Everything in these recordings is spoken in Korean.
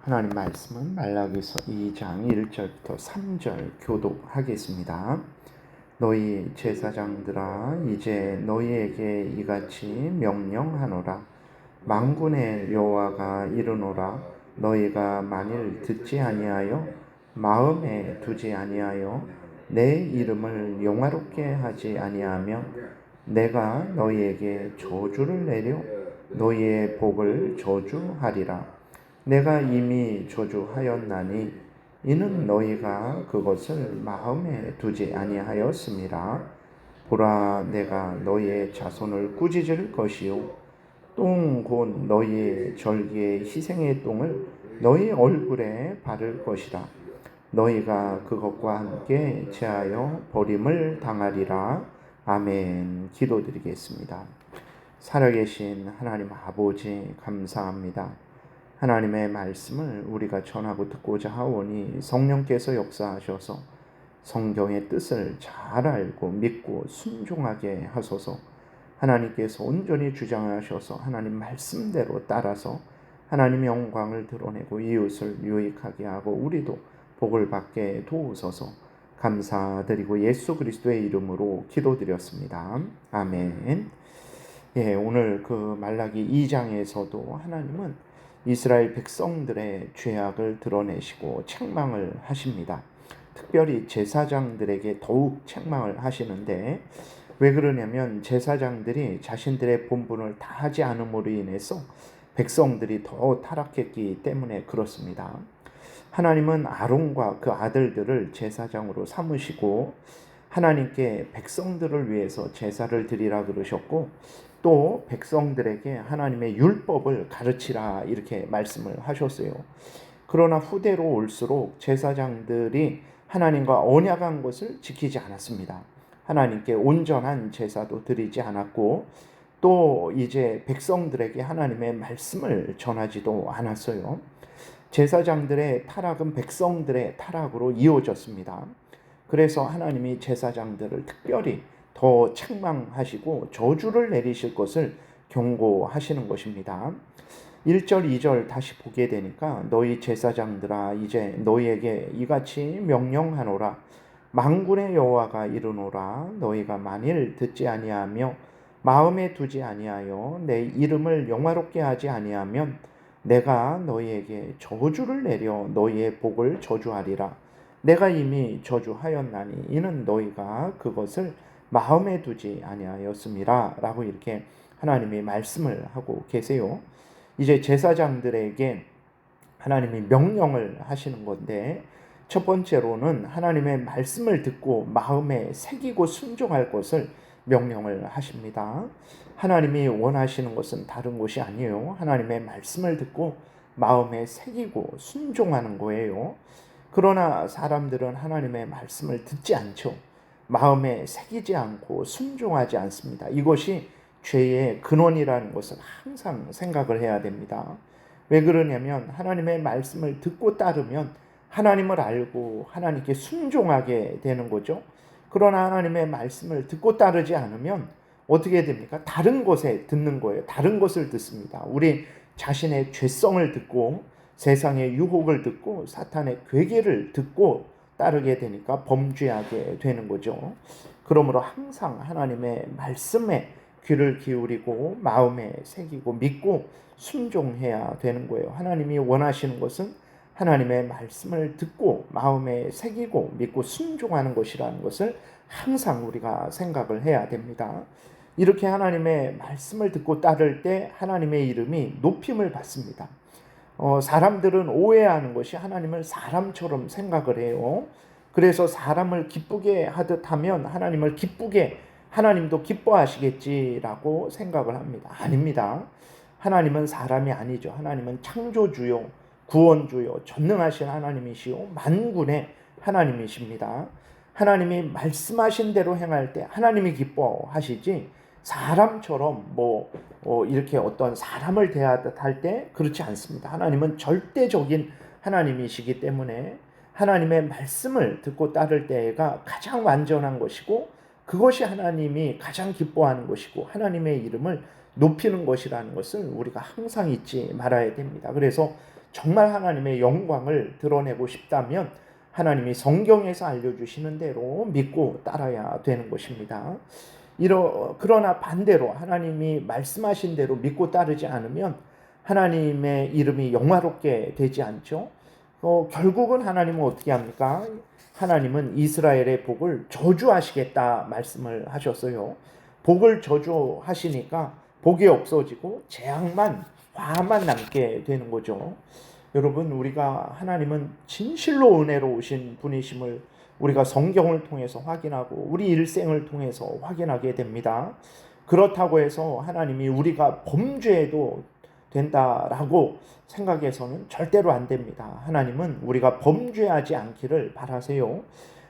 하나님 말씀은 말라기서 2장 1절부터 3절 교독하겠습니다. 너희 제사장들아 이제 너희에게 이같이 명령하노라. 만군의 여호와가 이르노라. 너희가 만일 듣지 아니하여 마음에 두지 아니하여 내 이름을 영화롭게 하지 아니하면 내가 너희에게 저주를 내려 너희의 복을 저주하리라. 내가 이미 저주하였나니 이는 너희가 그것을 마음에 두지 아니하였음이라. 보라, 내가 너희의 자손을 꾸짖을 것이요 똥 곧 너희의 절기의 희생의 똥을 너희 얼굴에 바를 것이라. 너희가 그것과 함께 제하여 버림을 당하리라. 아멘. 기도드리겠습니다. 살아계신 하나님 아버지 감사합니다. 하나님의 말씀을 우리가 전하고 듣고자 하오니 성령께서 역사하셔서 성경의 뜻을 잘 알고 믿고 순종하게 하소서. 하나님께서 온전히 주장하셔서 하나님 말씀대로 따라서 하나님의 영광을 드러내고 이웃을 유익하게 하고 우리도 복을 받게 도우소서. 감사드리고 예수 그리스도의 이름으로 기도드렸습니다. 아멘. 오늘 그 말라기 2장에서도 하나님은 이스라엘 백성들의 죄악을 드러내시고 책망을 하십니다. 특별히 제사장들에게 더욱 책망을 하시는데 왜 그러냐면 제사장들이 자신들의 본분을 다하지 않음으로 인해서 백성들이 더 타락했기 때문에 그렇습니다. 하나님은 아론과 그 아들들을 제사장으로 삼으시고 하나님께 백성들을 위해서 제사를 드리라 그러셨고 또 백성들에게 하나님의 율법을 가르치라 이렇게 말씀을 하셨어요. 그러나 후대로 올수록 제사장들이 하나님과 언약한 것을 지키지 않았습니다. 하나님께 온전한 제사도 드리지 않았고 또 이제 백성들에게 하나님의 말씀을 전하지도 않았어요. 제사장들의 타락은 백성들의 타락으로 이어졌습니다. 그래서 하나님이 제사장들을 특별히 더 책망하시고 저주를 내리실 것을 경고하시는 것입니다. 1절 2절 다시 보게 되니까 너희 제사장들아 이제 너희에게 이같이 명령하노라. 만군의 여호와가 이르노라. 너희가 만일 듣지 아니하며 마음에 두지 아니하여 내 이름을 영화롭게 하지 아니하면 내가 너희에게 저주를 내려 너희의 복을 저주하리라. 내가 이미 저주하였나니 이는 너희가 그것을 마음에 두지 아니하였음이라 라고 이렇게 하나님이 말씀을 하고 계세요. 이제 제사장들에게 하나님이 명령을 하시는 건데 첫 번째로는 하나님의 말씀을 듣고 마음에 새기고 순종할 것을 명령을 하십니다. 하나님이 원하시는 것은 다른 것이 아니에요. 하나님의 말씀을 듣고 마음에 새기고 순종하는 거예요. 그러나 사람들은 하나님의 말씀을 듣지 않죠. 마음에 새기지 않고 순종하지 않습니다. 이것이 죄의 근원이라는 것을 항상 생각을 해야 됩니다. 왜 그러냐면 하나님의 말씀을 듣고 따르면 하나님을 알고 하나님께 순종하게 되는 거죠. 그러나 하나님의 말씀을 듣고 따르지 않으면 어떻게 됩니까? 다른 것에 듣는 거예요. 다른 것을 듣습니다. 우리 자신의 죄성을 듣고 세상의 유혹을 듣고 사탄의 괴계를 듣고 따르게 되니까 범죄하게 되는 거죠. 그러므로 항상 하나님의 말씀에 귀를 기울이고 마음에 새기고 믿고 순종해야 되는 거예요. 하나님이 원하시는 것은 하나님의 말씀을 듣고 마음에 새기고 믿고 순종하는 것이라는 것을 항상 우리가 생각을 해야 됩니다. 이렇게 하나님의 말씀을 듣고 따를 때 하나님의 이름이 높임을 받습니다. 사람들은 오해하는 것이 하나님을 사람처럼 생각을 해요. 그래서 사람을 기쁘게 하듯 하면 하나님을 기쁘게 하나님도 기뻐하시겠지라고 생각을 합니다. 아닙니다. 하나님은 사람이 아니죠. 하나님은 창조주요, 구원주요, 전능하신 하나님이시요, 만군의 하나님이십니다. 하나님이 말씀하신 대로 행할 때 하나님이 기뻐하시지 사람처럼 이렇게 어떤 사람을 대하듯 할 때 그렇지 않습니다. 하나님은 절대적인 하나님이시기 때문에 하나님의 말씀을 듣고 따를 때가 가장 완전한 것이고 그것이 하나님이 가장 기뻐하는 것이고 하나님의 이름을 높이는 것이라는 것을 우리가 항상 잊지 말아야 됩니다. 그래서 정말 하나님의 영광을 드러내고 싶다면 하나님이 성경에서 알려주시는 대로 믿고 따라야 되는 것입니다. 그러나 반대로 하나님이 말씀하신 대로 믿고 따르지 않으면 하나님의 이름이 영화롭게 되지 않죠. 결국은 하나님은 어떻게 합니까? 하나님은 이스라엘의 복을 저주하시겠다 말씀을 하셨어요. 복을 저주하시니까 복이 없어지고 재앙만, 화만 남게 되는 거죠. 여러분, 우리가 하나님은 진실로 은혜로우신 분이심을 우리가 성경을 통해서 확인하고 우리 일생을 통해서 확인하게 됩니다. 그렇다고 해서 하나님이 우리가 범죄해도 된다라고 생각해서는 절대로 안 됩니다. 하나님은 우리가 범죄하지 않기를 바라세요.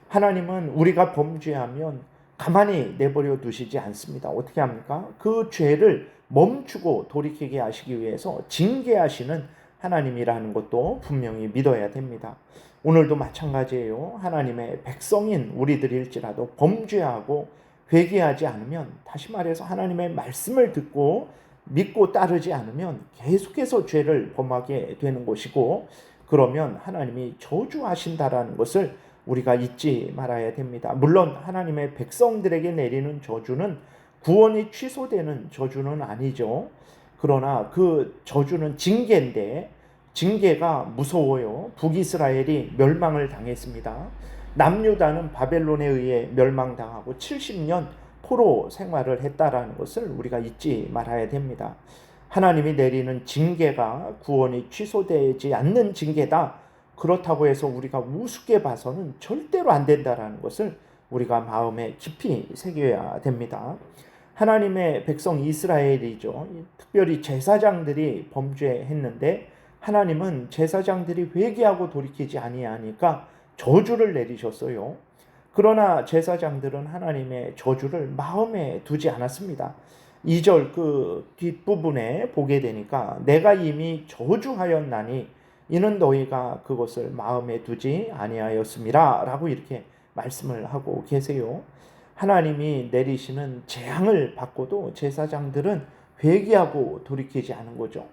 하나님은 우리가 범죄하면 가만히 내버려 두시지 않습니다. 어떻게 합니까? 그 죄를 멈추고 돌이키게 하시기 위해서 징계하시는 하나님이라는 것도 분명히 믿어야 됩니다. 오늘도 마찬가지예요. 하나님의 백성인 우리들일지라도 범죄하고 회개하지 않으면, 다시 말해서 하나님의 말씀을 듣고 믿고 따르지 않으면 계속해서 죄를 범하게 되는 것이고, 그러면 하나님이 저주하신다라는 것을 우리가 잊지 말아야 됩니다. 물론 하나님의 백성들에게 내리는 저주는 구원이 취소되는 저주는 아니죠. 그러나 그 저주는 징계인데, 징계가 무서워요. 북이스라엘이 멸망을 당했습니다. 남유다는 바벨론에 의해 멸망당하고 70년 포로 생활을 했다라는 것을 우리가 잊지 말아야 됩니다. 하나님이 내리는 징계가 구원이 취소되지 않는 징계다. 그렇다고 해서 우리가 우습게 봐서는 절대로 안 된다라는 것을 우리가 마음에 깊이 새겨야 됩니다. 하나님의 백성 이스라엘이죠. 특별히 제사장들이 범죄했는데 하나님은 제사장들이 회개하고 돌이키지 아니하니까 저주를 내리셨어요. 그러나 제사장들은 하나님의 저주를 마음에 두지 않았습니다. 2절 그 뒷부분에 보게 되니까 내가 이미 저주하였나니 이는 너희가 그것을 마음에 두지 아니하였음이라 라고 이렇게 말씀을 하고 계세요. 하나님이 내리시는 재앙을 받고도 제사장들은 회개하고 돌이키지 않은 거죠.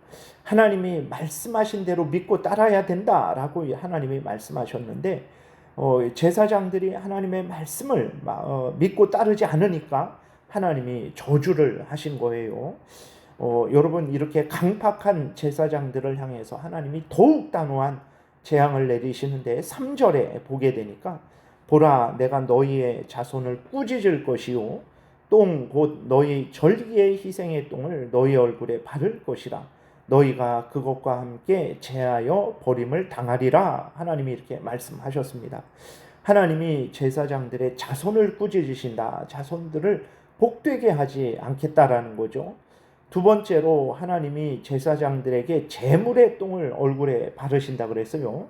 하나님이 말씀하신 대로 믿고 따라야 된다라고 하나님이 말씀하셨는데 제사장들이 하나님의 말씀을 믿고 따르지 않으니까 하나님이 저주를 하신 거예요. 여러분, 이렇게 강팍한 제사장들을 향해서 하나님이 더욱 단호한 재앙을 내리시는데 3절에 보게 되니까 보라 내가 너희의 자손을 꾸짖을 것이요 똥 곧 너희 절기의 희생의 똥을 너희 얼굴에 바를 것이라 너희가 그것과 함께 제하여 버림을 당하리라. 하나님이 이렇게 말씀하셨습니다. 하나님이 제사장들의 자손을 꾸짖으신다. 자손들을 복되게 하지 않겠다라는 거죠. 두 번째로 하나님이 제사장들에게 제물의 똥을 얼굴에 바르신다 그랬어요.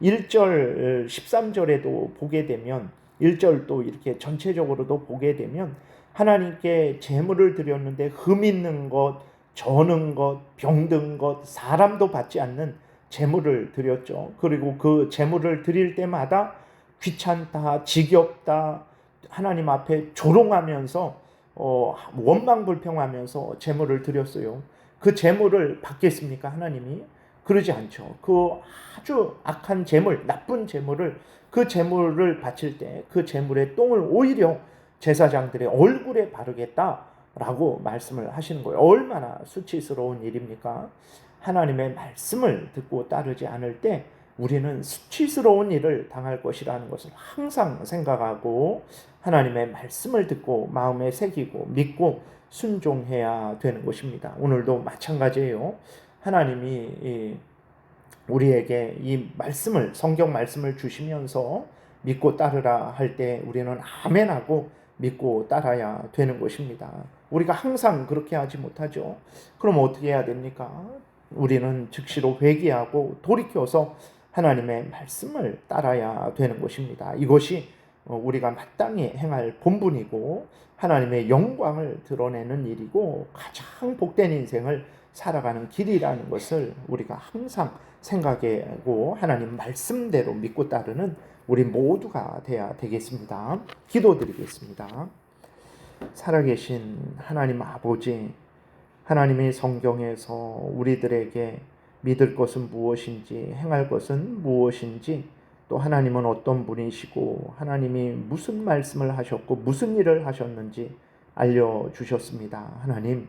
1절 13절에도 보게 되면 1절도 이렇게 전체적으로도 보게 되면 하나님께 제물을 드렸는데 흠 있는 것, 저는 것, 병든 것, 사람도 받지 않는 제물을 드렸죠. 그리고 그 제물을 드릴 때마다 귀찮다, 지겹다, 하나님 앞에 조롱하면서 원망불평하면서 제물을 드렸어요. 그 제물을 받겠습니까? 하나님이? 그러지 않죠. 그 아주 악한 제물, 나쁜 제물을 그 제물을 바칠 때 그 제물의 똥을 오히려 제사장들의 얼굴에 바르겠다라고 말씀을 하시는 거예요. 얼마나 수치스러운 일입니까? 하나님의 말씀을 듣고 따르지 않을 때 우리는 수치스러운 일을 당할 것이라는 것을 항상 생각하고 하나님의 말씀을 듣고 마음에 새기고 믿고 순종해야 되는 것입니다. 오늘도 마찬가지예요. 하나님이 우리에게 이 말씀을, 성경 말씀을 주시면서 믿고 따르라 할 때 우리는 아멘하고 믿고 따라야 되는 것입니다. 우리가 항상 그렇게 하지 못하죠. 그럼 어떻게 해야 됩니까? 우리는 즉시로 회개하고 돌이켜서 하나님의 말씀을 따라야 되는 것입니다. 이것이 우리가 마땅히 행할 본분이고 하나님의 영광을 드러내는 일이고 가장 복된 인생을 살아가는 길이라는 것을 우리가 항상 생각하고 하나님 말씀대로 믿고 따르는 우리 모두가 되어야 되겠습니다. 기도드리겠습니다. 살아계신 하나님 아버지, 하나님의 성경에서 우리들에게 믿을 것은 무엇인지, 행할 것은 무엇인지, 또 하나님은 어떤 분이시고 하나님이 무슨 말씀을 하셨고 무슨 일을 하셨는지 알려주셨습니다. 하나님,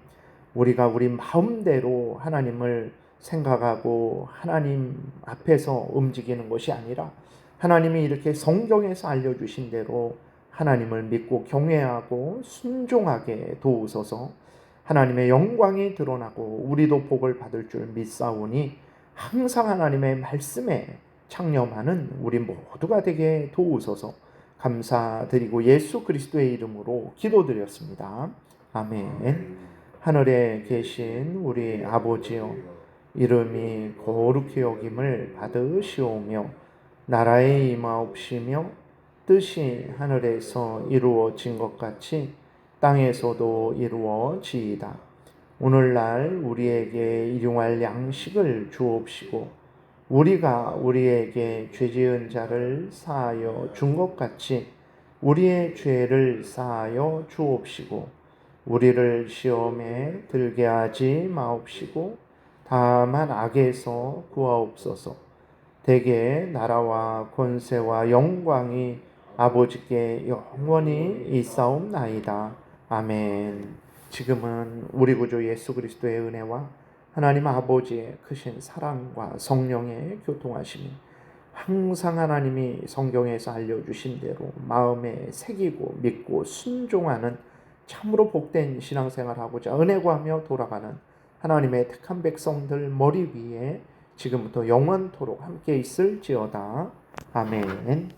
우리가 우리 마음대로 하나님을 생각하고 하나님 앞에서 움직이는 것이 아니라 하나님이 이렇게 성경에서 알려주신 대로 하나님을 믿고 경외하고 순종하게 도우소서. 하나님의 영광이 드러나고 우리도 복을 받을 줄 믿사오니 항상 하나님의 말씀에 창념하는 우리 모두가 되게 도우소서. 감사드리고 예수 그리스도의 이름으로 기도드렸습니다. 아멘. 하늘에 계신 우리 아버지여, 이름이 거룩히 여김을 받으시오며 나라의 임하옵시며 뜻이 하늘에서 이루어진 것 같이 땅에서도 이루어지이다. 오늘날 우리에게 일용할 양식을 주옵시고 우리가 우리에게 죄지은 자를 사하여 준 것 같이 우리의 죄를 사하여 주옵시고 우리를 시험에 들게 하지 마옵시고 다만 악에서 구하옵소서. 대개 나라와 권세와 영광이 아버지께 영원히 있사옵나이다. 아멘. 지금은 우리 구주 예수 그리스도의 은혜와 하나님 아버지의 크신 사랑과 성령의 교통하심이 항상 하나님이 성경에서 알려주신 대로 마음에 새기고 믿고 순종하는 참으로 복된 신앙생활하고자 은혜 구하며 돌아가는 하나님의 택한 백성들 머리 위에 지금부터 영원토록 함께 있을지어다. 아멘.